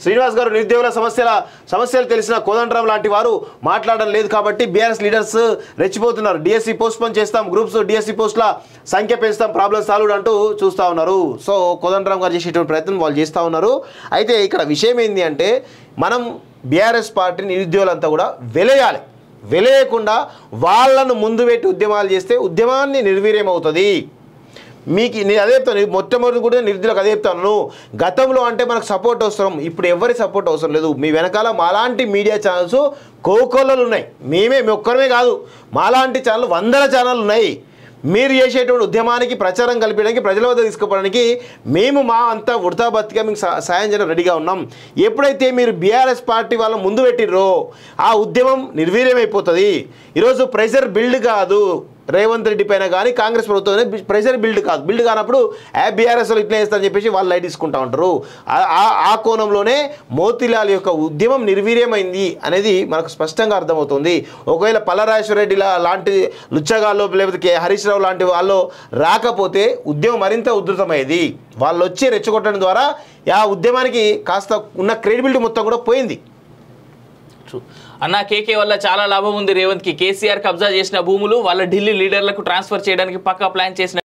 శ్రీనివాస్ గారు నిరుద్యోగుల సమస్యలు తెలిసిన కోదండరాం లాంటి వారు మాట్లాడడం లేదు కాబట్టి బీఆర్ఎస్ లీడర్స్ రెచ్చిపోతున్నారు. డిఎస్సి పోస్ట్ పోన్ చేస్తాం, గ్రూప్స్ డిఎస్సి పోస్టుల సంఖ్య పెంచుతాం, ప్రాబ్లమ్ సాల్వ్ అంటూ చూస్తూ ఉన్నారు. సో కోదండరాం గారు చేసేటువంటి ప్రయత్నం వాళ్ళు చేస్తూ ఉన్నారు. అయితే ఇక్కడ విషయం ఏంటి అంటే మనం బీఆర్ఎస్ పార్టీ నిరుద్యోగులంతా కూడా వెలయకుండా వాళ్ళను ముందు పెట్టి ఉద్యమాలు చేస్తే ఉద్యమాన్ని నిర్వీర్యం అవుతుంది. మీకు నేను అదే చెప్తాను, మొట్టమొదటి కూడా నిరుద్యోగులకు అదే చెప్తాను. గతంలో అంటే మనకు సపోర్ట్ అవసరం, ఇప్పుడు ఎవరి సపోర్ట్ అవసరం లేదు. మీ వెనకాల మాలాంటి మీడియా ఛానల్స్ కోకొల్లలు ఉన్నాయి. మీ ఒక్కరమే కాదు, మాలాంటి ఛానల్ 100 ఛానళ్ళు ఉన్నాయి. మీరు చేసేటువంటి ఉద్యమానికి ప్రచారం కల్పించడానికి, ప్రజల వద్ద తీసుకుపోవడానికి మేము మా అంతా ఉడతా బతిగా మీకు సాయం చేయడం రెడీగా ఉన్నాం. ఎప్పుడైతే మీరు బీఆర్ఎస్ పార్టీ వాళ్ళ ముందు పెట్టిర్రో ఆ ఉద్యమం నిర్వీర్యమైపోతుంది. ఈరోజు ప్రెషర్ బిల్డ్ కాదు రేవంత్ రెడ్డి పైన కానీ కాంగ్రెస్ ప్రభుత్వం ప్రెషర్ బిల్డ్ కానప్పుడు బీఆర్ఎస్ వాళ్ళు ఇట్లా వేస్తారని చెప్పేసి వాళ్ళు లైట్ తీసుకుంటా ఉంటారు. ఆ కోణంలోనే మోతీలాల్ యొక్క ఉద్యమం నిర్వీర్యమైంది అనేది మనకు స్పష్టంగా అర్థమవుతుంది. ఒకవేళ పల్లరాజేశ్వర రెడ్డి లాంటి లుచ్చగాళ్ళు లేకపోతే హరీష్ రావు లాంటి వాళ్ళు రాకపోతే ఉద్యమం మరింత ఉధృతమయ్యేది. వాళ్ళు వచ్చి రెచ్చగొట్టడం ద్వారా ఆ ఉద్యమానికి కాస్త ఉన్న క్రెడిబిలిటీ మొత్తం కూడా పోయింది. అన్న కేకే వల్ల చాలా లాభం ఉంది రేవంత్కి. కేసీఆర్ కబ్జా చేసిన భూములు వాళ్ళ ఢిల్లీ లీడర్లకు ట్రాన్స్ఫర్ చేయడానికి పక్కా ప్లాన్ చేసిన